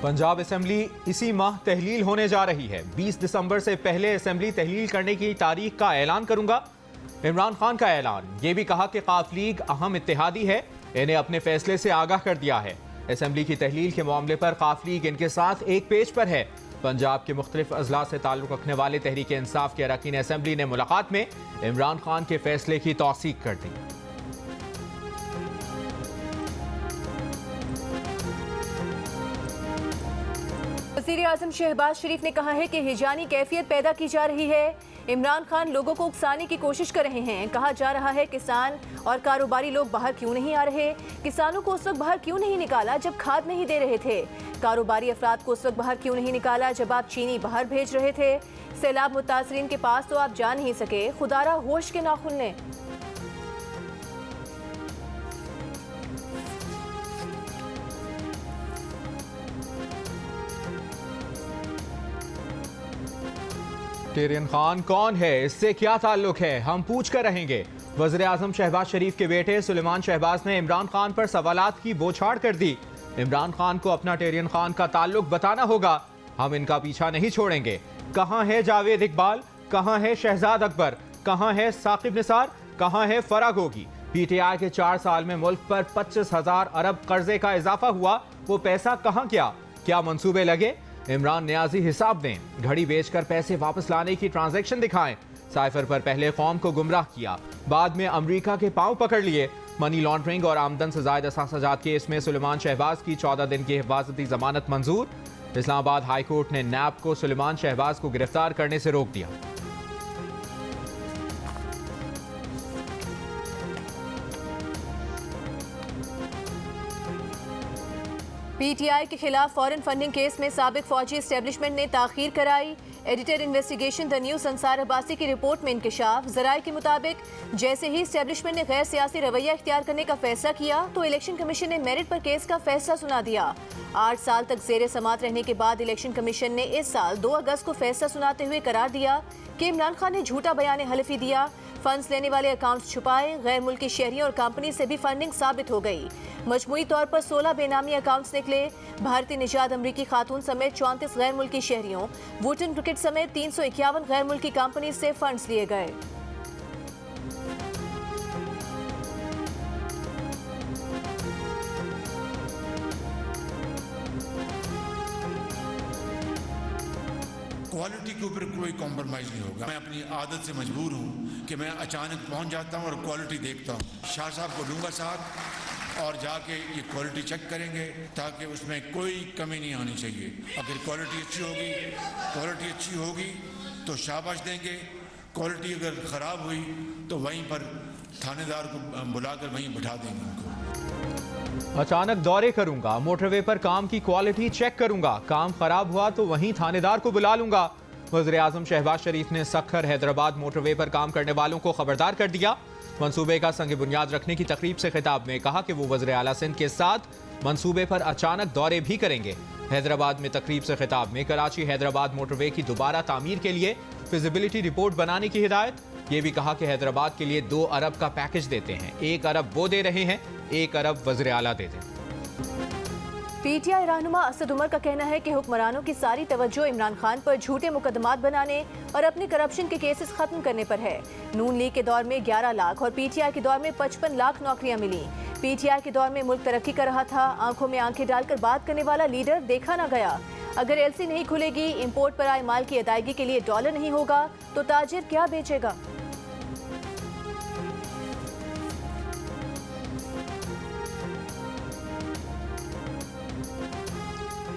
Punjab assembly इसी माह तहलील होने जा रही है। 20 दिसंबर से पहले असेंबली तहलील करने की तारीख का ऐलान करूंगा। इमरान खान का ऐलान। ये भी कहा कि काफ लीग अहम इत्तेहादी है, इन्हें अपने फैसले से आगाह कर दिया है। असेंबली की तहलील के मामले पर काफ लीग इनके साथ एक पेज पर है। पंजाब के मुख्तलिफ अजला से ताल्लुक रखने वाले तहरीक इंसाफ के अरकान असेंबली ने मुलाकात में इमरान खान के फैसले की तौसीक कर दी। वज़ीर आज़म शहबाज शरीफ ने कहा है कि हिजानी कैफियत पैदा की जा रही है। इमरान खान लोगों को उकसाने की कोशिश कर रहे हैं। कहा जा रहा है किसान और कारोबारी लोग बाहर क्यों नहीं आ रहे, किसानों को उस वक्त बाहर क्यों नहीं निकाला जब खाद नहीं दे रहे थे, कारोबारी अफराद को उस वक्त बाहर क्यों नहीं निकाला जब आप चीनी बाहर भेज रहे थे। सैलाब मुतासरीन के पास तो आप जा नहीं सके, खुदारा होश के नाखून लें। टेरियन खान कौन है, इससे क्या ताल्लुक है, हम पूछ कर रहेंगे। वज़ीर आज़म शहबाज शरीफ के बेटे सुलेमान शहबाज ने इमरान खान पर सवालात की बौछार कर दी। इमरान खान को अपना टेरियन खान का ताल्लुक बताना होगा, हम इनका पीछा नहीं छोड़ेंगे। कहां है जावेद इकबाल, कहां है शहजाद अकबर, कहां है साकिब निसार, कहां है फराग होगी। पीटीआई के 4 साल में मुल्क पर 25,000 अरब कर्जे का इजाफा हुआ, वो पैसा कहां गया, क्या मंसूबे लगे। इमरान न्याजी हिसाब दें, घड़ी बेचकर पैसे वापस लाने की ट्रांजैक्शन दिखाएं। साइफर पर पहले कौम को गुमराह किया, बाद में अमेरिका के पांव पकड़ लिए। मनी लॉन्ड्रिंग और आमदन से जायद असासाजात केस में सुलेमान शहबाज की 14 दिन की हिफाजती जमानत मंजूर। इस्लामाबाद हाई कोर्ट ने नैब को सुलेमान शहबाज को गिरफ्तार करने से रोक दिया। पीटीआई के खिलाफ फॉरेन फंडिंग केस में साबिक फौजी एस्टेब्लिशमेंट ने ताखीर कराई। Editor investigation the news Ansar Abbasi की रिपोर्ट में इंकशाफ। जराये के मुताबिक जैसे ही एस्टेब्लिशमेंट ने गैर सियासी रवैया इख्तियार करने का फैसला किया तो इलेक्शन कमीशन ने मेरिट पर केस का फैसला सुना दिया। 8 साल तक जेर समात रहने के बाद इलेक्शन कमीशन ने इस साल 2 अगस्त को फैसला सुनाते हुए करार दिया कि इमरान खान ने झूठा बयान हलफी दिया, फंड्स लेने वाले अकाउंट्स छुपाए, गैर मुल्की शहरियों और कंपनी से भी फंडिंग साबित हो गई। मजमूई तौर पर 16 बेनामी अकाउंट्स निकले। भारतीय निजात अमरीकी खातून समेत 34 गैर मुल्की शहरियों, वुटन क्रिकेट समेत 351 गैर मुल्की कंपनी से फंड्स लिए गए। क्वालिटी के ऊपर कोई कॉम्प्रोमाइज़ नहीं होगा। मैं अपनी आदत से मजबूर हूँ कि मैं अचानक पहुँच जाता हूँ और क्वालिटी देखता हूँ। शाह साहब को लूँगा साथ और जाके ये क्वालिटी चेक करेंगे ताकि उसमें कोई कमी नहीं आनी चाहिए। अगर क्वालिटी अच्छी होगी तो शाबाश देंगे, क्वालिटी अगर ख़राब हुई तो वहीं पर थानेदार को बुलाकर वहीं बिठा देंगे उनको। अचानक दौरे करूंगा, मोटरवे पर काम की क्वालिटी चेक करूंगा, काम खराब हुआ तो वहीं थानेदार को बुला लूंगा। वज़ीर आज़म शहबाज शरीफ ने सखर हैदराबाद मोटरवे पर काम करने वालों को खबरदार कर दिया। मंसूबे का संग बुनियाद रखने की तकरीब से खिताब में कहा कि वो वज़ीर आला सिंध के साथ मंसूबे पर अचानक दौरे भी करेंगे। हैदराबाद में तकरीब से खिताब में कराची हैदराबाद मोटरवे की दोबारा तामीर के लिए फिजिबिलिटी रिपोर्ट बनाने की हिदायत। ये भी कहा कि हैदराबाद के लिए 2 अरब का पैकेज देते हैं, 1 अरब वो दे रहे हैं, 1 अरब वज़ीर आला दे दें। पीटीआई रहनुमा असद उमर का कहना है कि हुक्मरानों की सारी तवज्जो इमरान खान पर झूठे मुकदमात बनाने और अपने करप्शन के केसेस खत्म करने पर है। नून लीग के दौर में 11 लाख और पीटीआई के दौर में 55 लाख नौकरियां मिली। पीटीआई के दौर में मुल्क तरक्की कर रहा था, आंखों में आंखें डालकर बात करने वाला लीडर देखा न गया। अगर एलसी नहीं खुलेगी, इम्पोर्ट पर आए माल की अदायगी के लिए डॉलर नहीं होगा तो ताजिर क्या बेचेगा।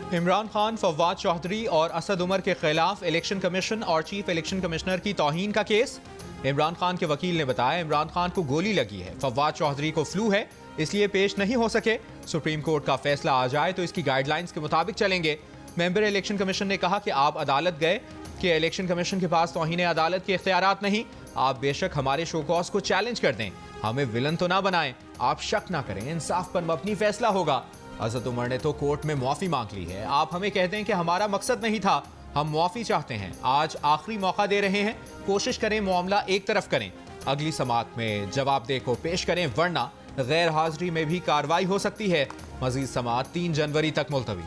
इमरान खान, फवाद चौधरी और असद उमर के खिलाफ इलेक्शन कमीशन और चीफ इलेक्शन कमिश्नर की तौहीन का केस। इमरान खान के वकील ने बताया इमरान खान को गोली लगी है, फवाद चौधरी को फ्लू है इसलिए पेश नहीं हो सके। सुप्रीम कोर्ट का फैसला आ जाए तो इसकी गाइडलाइंस के मुताबिक चलेंगे। मेंबर इलेक्शन कमीशन ने कहा कि आप अदालत गए कि इलेक्शन कमीशन के पास तौहीन अदालत के इख्तियारात नहीं। आप बेशक हमारे शो कॉज को चैलेंज कर दें, हमें विलन तो ना बनाएं। आप शक ना करें, इंसाफ पर मबनी फैसला होगा। असद उमर ने तो कोर्ट में मुआफ़ी मांग ली है। आप हमें कह दें कि हमारा मकसद नहीं था, हम मुआफ़ी चाहते हैं। आज आखिरी मौका दे रहे हैं, कोशिश करें मामला एक तरफ करें, अगली समात में जवाबदेह को पेश करें, वरना गैर हाजिरी में भी कार्रवाई हो सकती है। मजीद समाअत 3 जनवरी तक मुलतवी।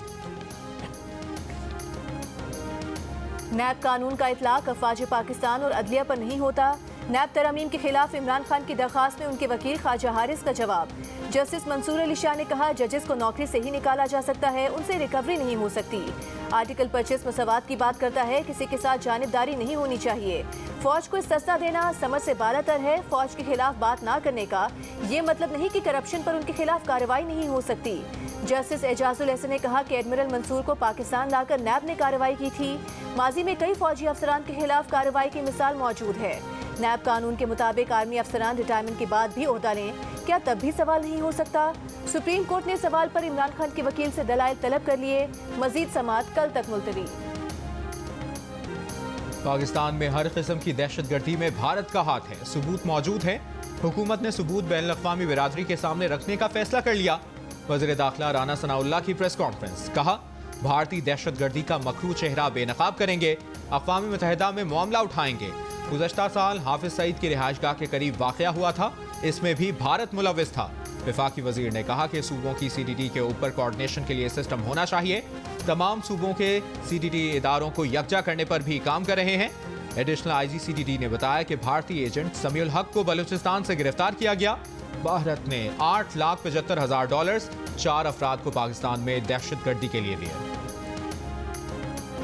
नैब कानून का इतलाक अफवाज पाकिस्तान और अदलिया पर नहीं होता। नैब तरमीम के खिलाफ इमरान खान की दरखास्त में उनके वकील ख्वाजा हारिस का जवाब। जस्टिस मंसूर अली शाह ने कहा, जजेस को नौकरी से ही निकाला जा सकता है, उनसे रिकवरी नहीं हो सकती। आर्टिकल 25 मसवात की बात करता है, किसी के साथ जानिबदारी नहीं होनी चाहिए। फौज को इस्तेस्ना देना समझ से बालातर है। फौज के खिलाफ बात ना करने का ये मतलब नहीं कि करप्शन पर उनके खिलाफ कार्रवाई नहीं हो सकती। जस्टिस एजाजुल एहसन ने कहा कि एडमिरल मंसूर को पाकिस्तान लाकर नैब ने कार्रवाई की थी। माजी में कई फौजी अफसरान के खिलाफ कार्रवाई की मिसाल मौजूद है। नैब कानून के मुताबिक आर्मी अफसरान रिटायरमेंट के बाद भी ओहदा लें, क्या तब भी सवाल नहीं हो सकता? सुप्रीम कोर्ट ने सवाल पर इमरान खान के वकील से दलाइल तलब कर लिए। मजीद समाअत कल तक मुलतवी। पाकिस्तान में हर किस्म की दहशतगर्दी में भारत का हाथ है, सबूत मौजूद है। हुकूमत ने सबूत बैनुल अक़वामी बिरादरी के सामने रखने का फैसला कर लिया। वज़ीर दाखिला राना सनाउल्लाह की प्रेस कॉन्फ्रेंस, कहा भारतीय दहशतगर्दी का मकरू चेहरा बेनकाब करेंगे, अक़वाम मुत्तहिदा में मामला उठाएंगे। गुज़श्ता साल हाफिज सईद की रिहाइशगाह के करीब वाक़या हुआ था, इसमें भी भारत मुलव्विस था। वफाकी वजीर ने कहा कि सूबों की CTT के ऊपर कोऑर्डिनेशन के लिए सिस्टम होना चाहिए। तमाम सूबों के CTT इदारों को यकजा करने पर भी काम कर रहे हैं। एडिशनल IG CTT ने बताया कि भारतीय एजेंट समीउल हक को बलूचिस्तान से गिरफ्तार किया गया। भारत ने $8,75,000 4 अफराद को पाकिस्तान में दहशतगर्दी के लिए दिए।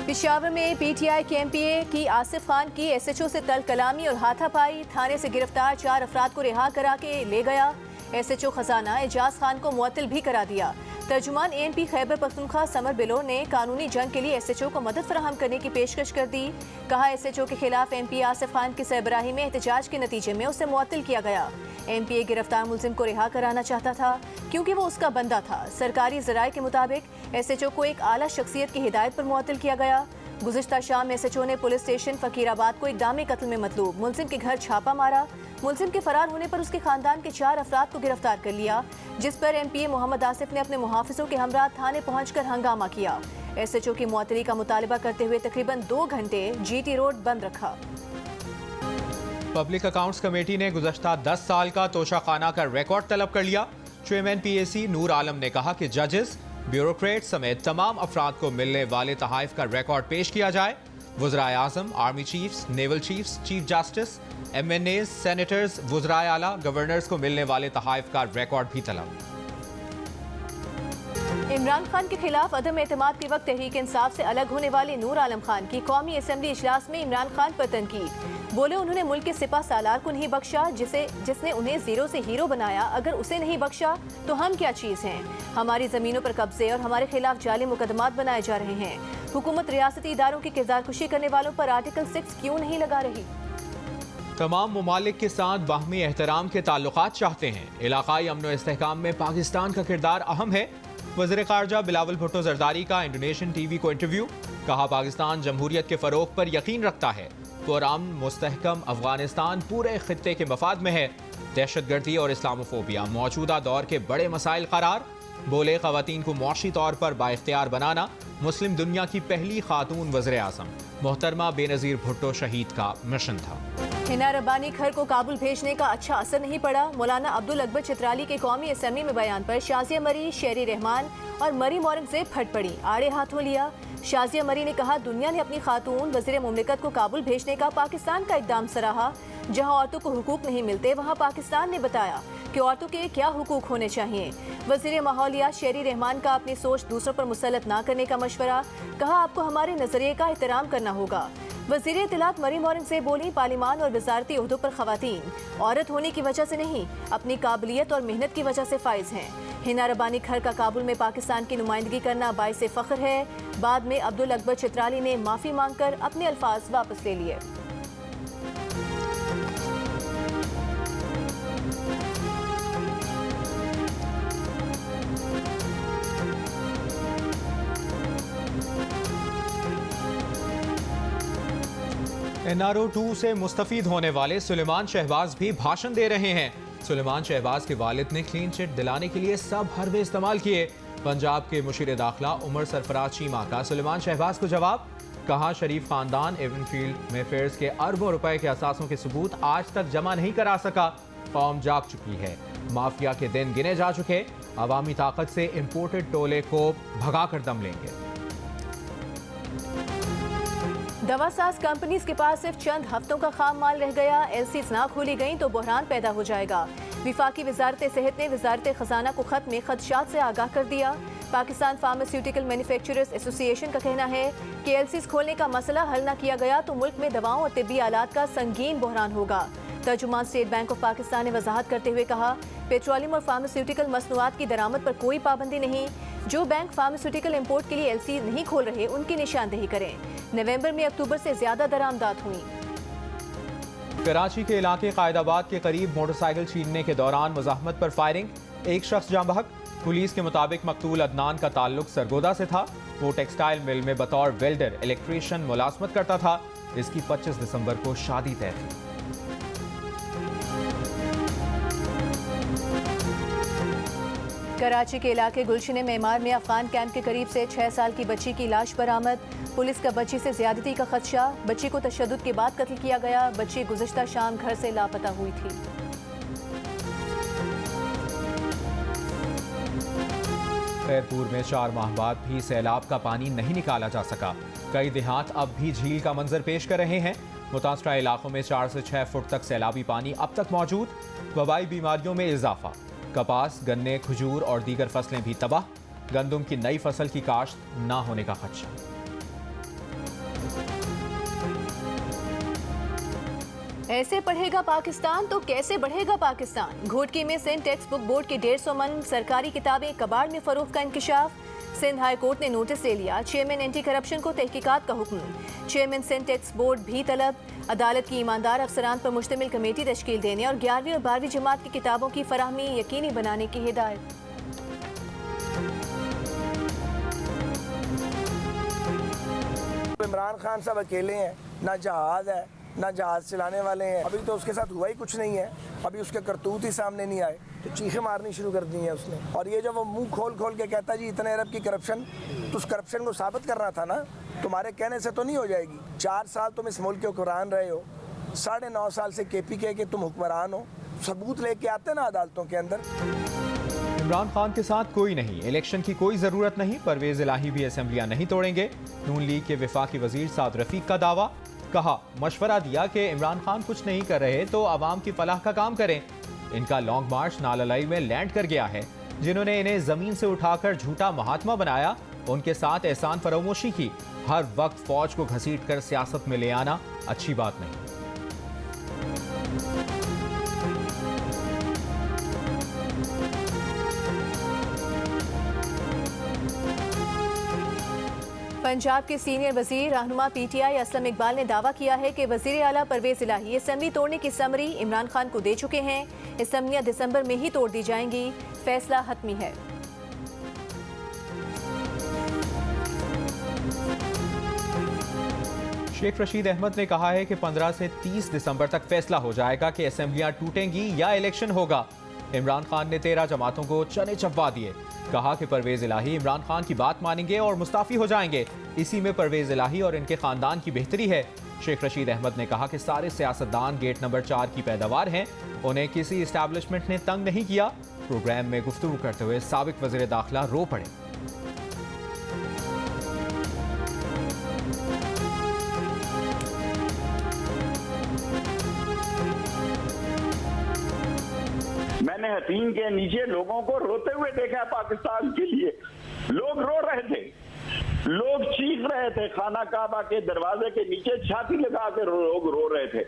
पेशावर में PTI के MPA की आसिफ खान की SHO से तल कलामी और हाथापाई। थाने से गिरफ्तार 4 अफराद को रिहा करा के ले गया। SHO खजाना एजाज खान को मुअत्तल भी करा दिया। तर्जुमान ANP Khyber Pakhtunkhwa summer below ने कानूनी जंग के लिए SHO को मदद फराहम करने की पेशकश कर दी। कहा SHO के खिलाफ MP आसिफ खान की सरबराही में एहतजाज के नतीजे में उसे मुअत्तल किया गया। MPA गिरफ्तार मुलजिम को रिहा कराना चाहता था क्योंकि वो उसका बंदा था। सरकारी ज़राए के मुताबिक SHO को एक आला शख्सियत की हिदायत पर मुअत्तल किया गया। गुज़िश्ता शाम SHO ने पुलिस स्टेशन फकीराबाद को इक़दाम कत्ल में मतलूब मुलजिम के घर छापा मारा। मुलजिम के फरार होने पर उसके खानदान के 4 अफराद को गिरफ्तार कर लिया, जिस पर MPA मोहम्मद आसिफ ने अपने मुहाफिजों के हमरा थाने पहुंचकर हंगामा किया। SHO की मुअत्तली का मुतालबा करते हुए तकरीबन 2 घंटे GT रोड बंद रखा। पब्लिक अकाउंट्स कमेटी ने गुज़श्ता 10 साल का तोशाखाना का रिकॉर्ड तलब कर लिया। चेयरमैन PAC नूर आलम ने कहा कि जजेस, ब्यूरोक्रेट समेत तमाम अफराद को मिलने वाले तहाइफ का रिकॉर्ड पेश किया जाए। वज़राए आज़म, army chiefs, naval chiefs, chief justice, MNAs, senators, वज़राए आला, गवर्नर्स को मिलने वाले तहाइफ का रिकॉर्ड भी तलब। इमरान खान के खिलाफ अदम एतमाद के वक्त तहरीक इंसाफ से अलग होने वाले नूर आलम खान की कौमी असम्बली इजलास में इमरान खान पर तनकीद। बोले उन्होंने मुल्क के सिपा सालार को नहीं बख्शा, जिसने उन्हें जीरो से हीरो बनाया। अगर उसे नहीं बख्शा तो हम क्या चीज़ हैं? हमारी ज़मीनों पर कब्जे और हमारे खिलाफ जाली मुकदमात बनाए जा रहे हैं। हुकूमत रियासती इदारों की किरदार कुशी करने वालों पर आर्टिकल 6 क्यों नहीं लगा रही? तमाम ममालिक के साथ बाहमी एहतराम के ताल्लुकात चाहते हैं। इलाकाई अमन व इस्तेहकाम में पाकिस्तान का किरदार अहम है। वज़ीर ख़ारजा बिलावल भुट्टो ज़रदारी का इंडोनेशियन TV को इंटरव्यू, कहा पाकिस्तान जमहूरियत के फ़रोग पर यकीन रखता है। पुरअमन मुस्तहकम अफगानिस्तान पूरे खित्ते के मफाद में है। दहशतगर्दी और इस्लामोफोबिया मौजूदा दौर के बड़े मसाइल करार। बोले ख़वातीन को मुआशी तौर पर बाइख्तियार बनाना मुस्लिम दुनिया की पहली खातून वज़ीर आज़म मोहतरमा बेनज़ीर भुट्टो शहीद का मिशन था। हिना रब्बानी खर को काबुल भेजने का अच्छा असर नहीं पड़ा। मौलाना अब्दुल अकबर चित्राली के कौमी असम्बली में बयान पर शाजिया मरी, शेरी रहमान और मरी औरंगजेब फट पड़ी, आड़े हाथों लिया। शाजिया मरी ने कहा, दुनिया ने अपनी खातून वज़ीर मुमलिकत को काबुल भेजने का पाकिस्तान का इक़दाम सराहा। जहां औरतों को हुकूक नहीं मिलते वहां पाकिस्तान ने बताया कि औरतों के क्या हुकूक होने चाहिए। वज़ीर माहौलियात शेरी रहमान का अपनी सोच दूसरों पर मुसल्लत ना करने का मशवरा, कहा आपको हमारे नजरिए का एहतराम करना होगा। वज़ीर इत्तलात मरीम औरंगजेब बोली, पार्लिमान और वजारती ओहदों पर ख़वातीन औरत होने की वजह से नहीं, अपनी काबिलियत और मेहनत की वजह से फाइज हैं। हिना रब्बानी खर का काबुल में पाकिस्तान की नुमाइंदगी करना बाइसे फ़ख्र है। बाद में अब्दुल अकबर चित्राली ने माफ़ी मांगकर अपने अल्फाज वापस ले लिए। NRO 2 से मुस्तफीद होने वाले सुलेमान शहबाज भी भाषण दे रहे हैं। सुलेमान शहबाज के वालिद ने क्लीन चिट दिलाने के लिए सब हरबे इस्तेमाल किए। पंजाब के मुशीर दाखिला उमर सरफराज चीमा का सुलेमान शहबाज को जवाब, कहा शरीफ खानदान एवनफील्ड में फेयर्स के अरबों रुपए के असासों के सबूत आज तक जमा नहीं करा सका। कौम जाग चुकी है। माफिया के दिन गिने जा चुके, अवामी ताकत से इंपोर्टेड टोले को भगा कर दम लेंगे। दवासाज कंपनीज के पास सिर्फ चंद हफ्तों का खाम माल रह गया। एलसीज ना खोली गई तो बहरान पैदा हो जाएगा। विफाकी वजारत सेहत ने वजारत खजाना को खत में खदशात से आगाह कर दिया। पाकिस्तान फार्मास्यूटिकल मैन्युफैक्चरर्स एसोसिएशन का कहना है कि एलसीज खोलने का मसला हल न किया गया तो मुल्क में दवाओं और तिब्बी आलात का संगीन बहरान होगा। तर्जुमान स्टेट बैंक ऑफ पाकिस्तान ने वजाहत करते हुए कहा, पेट्रोलियम और फार्मास्यूटिकल मसनूआत की दरामद पर कोई पाबंदी नहीं। जो बैंक फार्मास्यूटिकल इंपोर्ट के लिए एलसी नहीं खोल रहे उनकी निशानदेही करें। नवंबर में अक्टूबर से ज्यादा दरामदात हुई। कराची के इलाके कायदाबाद के करीब मोटरसाइकिल छीनने के दौरान मुजाहमत पर फायरिंग, एक शख्स जाँ बहक। पुलिस के मुताबिक मकतूल अदनान का ताल्लुक सरगोदा से था। वो टेक्सटाइल मिल में बतौर वेल्डर इलेक्ट्रीशियन मुलाजमत करता था। इसकी 25 दिसंबर को शादी तय थी। कराची के इलाके गुलशन मेमार में अफगान कैंप के करीब से 6 साल की बच्ची की लाश बरामद। पुलिस का बच्ची से ज्यादती का खदशा, बच्ची को तशद्दुद के बाद कत्ल किया गया। बच्ची गुज़श्ता शाम घर से लापता हुई थी। खैरपुर में 4 माह बाद भी सैलाब का पानी नहीं निकाला जा सका। कई देहात अब भी झील का मंजर पेश कर रहे हैं। मुतासरा इलाकों में 4 से 6 फुट तक सैलाबी पानी अब तक मौजूद। वबाई बीमारियों में इजाफा, कपास, गन्ने, खजूर और दीगर फसलें भी तबाह। गंदम की नई फसल की काश्त ना होने का खदशा। ऐसे पढ़ेगा पाकिस्तान तो कैसे बढ़ेगा पाकिस्तान। घोटकी में सिंध टेक्स्ट बुक बोर्ड की 150 मन सरकारी किताबें कबाड़ में फरोख्त का इंकशाफ। सिंध हाई कोर्ट ने नोटिस ले लिया। चेयरमैन एंटी करप्शन को तहकीकात का हुक्म। चेयरमैन सिंध टेक्स्ट बोर्ड भी तलब। अदालत की ईमानदार अफसरान पर मुश्तमिल कमेटी तश्कील देने और 11वीं और 12वीं जमात की किताबों की फराहमी यकीनी बनाने की हिदायत। इमरान खान साहब अकेले हैं, ना जहाज है ना जहाज चलाने वाले हैं। अभी तो उसके साथ हुआ ही कुछ नहीं है। अभी उसके करतूत ही सामने नहीं आए तो चीखें मारनी शुरू कर दी हैं उसने। और ये जब वो मुंह खोल खोल के कहता जी इतने अरब की करप्शन, तो उस करप्शन को साबित करना था ना। तुम्हारे कहने से तो नहीं हो जाएगी। 4 साल तुम इस मुल्क के हुक्मरान रहे हो, 9.5 साल से KPK के तुम हुक्मरान हो। सबूत लेके आते ना अदालतों के अंदर। इमरान खान के साथ कोई नहीं, इलेक्शन की कोई जरूरत नहीं। परवेज इलाही भी असेंबलियां नहीं तोड़ेंगे। नून लीग के वफाकी वजीर साद रफीक का दावा, कहा मशवरा दिया कि इमरान खान कुछ नहीं कर रहे तो आवाम की फलाह का काम करें। इनका लॉन्ग मार्च नाललाई में लैंड कर गया है। जिन्होंने इन्हें जमीन से उठाकर झूठा महात्मा बनाया, उनके साथ एहसान फरामोशी की। हर वक्त फौज को घसीट कर सियासत में ले आना अच्छी बात नहीं। पंजाब के सीनियर वजीर रहनुमा PTI असलम इकबाल ने दावा किया है कि वजीर आला परवेज इलाही असेंबली तोड़ने की समरी इमरान खान को दे चुके हैं। असेंबलियां दिसंबर में ही तोड़ दी जाएंगी। फैसला हतमी है। शेख रशीद अहमद ने कहा है कि 15 से 30 दिसंबर तक फैसला हो जाएगा कि असेंबलियां टूटेंगी या इलेक्शन होगा। इमरान खान ने 13 जमातों को चने चबवा दिए। कहा कि परवेज इलाही इमरान खान की बात मानेंगे और मुस्ताफी हो जाएंगे। इसी में परवेज इलाही और इनके खानदान की बेहतरी है। शेख रशीद अहमद ने कहा कि सारे सियासतदान गेट नंबर 4 की पैदावार हैं। उन्हें किसी इस्टेब्लिशमेंट ने तंग नहीं किया। प्रोग्राम में गुफ्तगू करते हुए साबिक वज़ीर दाखिला रो पड़े। मैंने हसीन के नीचे लोगों को रोते हुए देखा है। पाकिस्तान के लिए लोग रो रहे थे, लोग चीख रहे थे। खाना काबा के दरवाजे के नीचे छाती लगा के लोग रो रहे थे।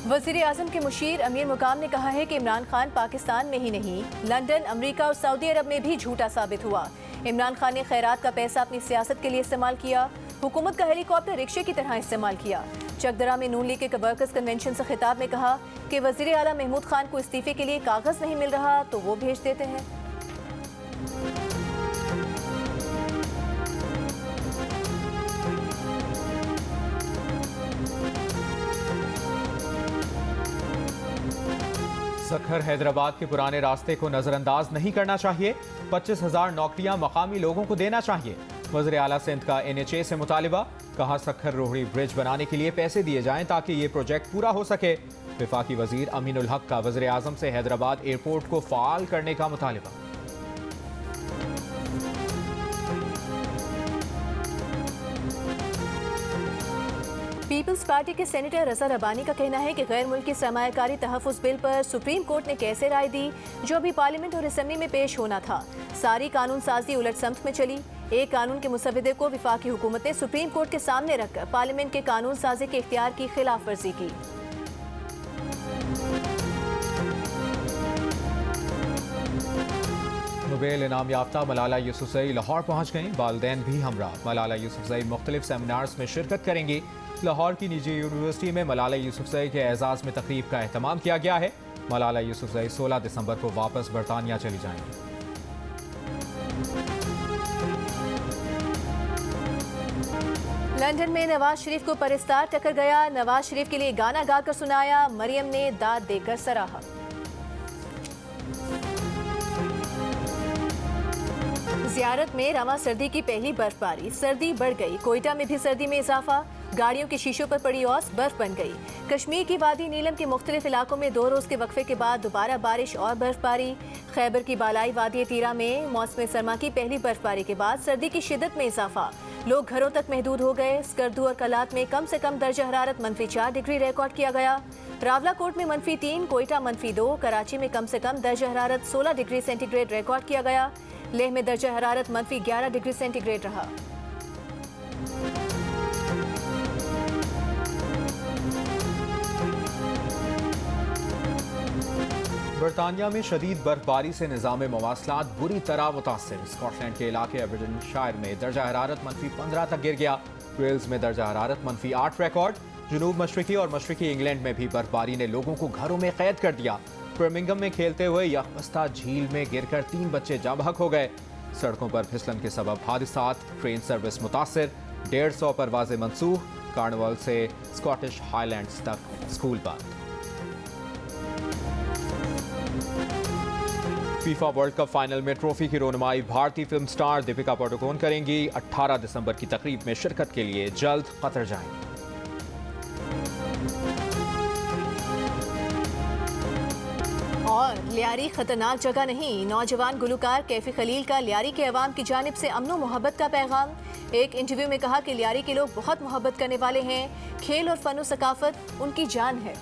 वज़ीर आज़म के मुशीर अमीर मुकाम ने कहा है कि इमरान खान पाकिस्तान में ही नहीं, लंदन, अमेरिका और सऊदी अरब में भी झूठा साबित हुआ। इमरान खान ने खैरात का पैसा अपनी सियासत के लिए इस्तेमाल किया। हुकूमत का हेलीकॉप्टर रिक्शे की तरह इस्तेमाल किया। चकदरा में नून लीग के वर्कर्स कन्वेंशन से खिताब में कहा कि वज़ीर आला महमूद खान को इस्तीफे के लिए कागज नहीं मिल रहा तो वो भेज देते हैं। सखर हैदराबाद के पुराने रास्ते को नजरअंदाज नहीं करना चाहिए। 25,000 नौकरियां मकामी लोगों को देना चाहिए। वज़ीर आला सिंध का NHA से मुतालिबा, कहा सक्खर रोहड़ी ब्रिज बनाने के लिए पैसे दिए जाएं ताकि ये प्रोजेक्ट पूरा हो सके। वफाकी वजीर अमीनुल हक का वज़ीर आज़म से हैदराबाद एयरपोर्ट को फ़ाल करने का मुतालिबा। पीपल्स पार्टी के सेनेटर रज़ा रबानी का कहना है कि गैर मुल्की सरमायाकारी तहफ़्फ़ुज़ बिल पर सुप्रीम कोर्ट ने कैसे राय दी, जो अभी पार्लियामेंट और असेंबली में पेश होना था। सारी कानून साजी उलट समत में चली। एक कानून के मुसव्विदे को वफाकी हुकूमत ने सुप्रीम कोर्ट के सामने रखकर पार्लियामेंट के कानून साजी के इख्तियार की खिलाफ वर्जी की। नोबेल इनाम याफ्ता मलाला यूसुफजई लाहौर पहुंच गईं। वालिदैन भी हमरा। मलाला यूसुफजई मुख्तलिफ सेमिनार्स में शिरकत करेंगी। लाहौर की निजी यूनिवर्सिटी में मलाला यूसुफजई के एजाज़ में तकरीब का एहतमाम किया गया है। मलाला यूसुफजई 16 दिसंबर को वापस बरतानिया चली जाएंगी। लंदन में नवाज शरीफ को परिस्तार टक्कर गया। नवाज शरीफ के लिए गाना गाकर सुनाया। मरियम ने दाद देकर सराहा। ज़ियारत में रवां सर्दी की पहली बर्फबारी। सर्दी बढ़ गई। कोयटा में भी सर्दी में इजाफा। गाड़ियों के शीशों पर पड़ी औस बर्फ बन गई। कश्मीर की वादी नीलम के मुख्तलिफ इलाकों में 2 रोज़ के वक्फे के बाद दोबारा बारिश और बर्फबारी। खैबर की बालाई वादी तीरा में मौसम सरमा की पहली बर्फबारी के बाद सर्दी की शिद्दत में इजाफा। लोग घरों तक महदूद हो गए। स्कर्दू और कलात में कम से कम दर्जा हरारत -4 डिग्री रिकॉर्ड किया गया। रावलाकोट में -3, कोयटा -2, कराची में कम से कम दर्जा हरारत 16 डिग्री सेंटीग्रेड रिकॉर्ड किया गया। लेह में दर्जा हरारत -11 डिग्री सेंटीग्रेड रहा। बरतानिया में शदीद बर्फबारी से निज़ाम मवासलात बुरी तरह मुतासर। स्कॉटलैंड के इलाके एबरडनशायर में दर्जा हरारत -15 तक गिर गया। वेल्स में दर्जा हरारत -8 रिकॉर्ड। जनूब मशरकी और मशरकी इंग्लैंड में भी बर्फबारी ने लोगों को घरों में कैद कर दिया। बर्मिंघम में खेलते हुए यखबस्ता झील में गिरकर 3 बच्चे जाँ बहक हो गए। सड़कों पर फिसलन के सबब हादिसात। ट्रेन सर्विस मुतासर। 150 परवाजें मनसूख। कार्निवाल से स्कॉटिश हाईलैंड्स तक स्कूल बंद। फीफा वर्ल्ड कप फाइनल में ट्रॉफी की रोनुमाई भारतीय फिल्म स्टार दीपिका पादुकोण करेंगी। 18 दिसंबर की तकरीब में शिरकत के लिए जल्द कतर जाएंगी। और लियारी खतरनाक जगह नहीं। नौजवान गुलकार कैफी खलील का लियारी के अवाम की जानिब से अमन व मोहब्बत का पैगाम। एक इंटरव्यू में कहा कि लियारी के लोग बहुत मोहब्बत करने वाले हैं। खेल और फन व सकाफत उनकी जान है।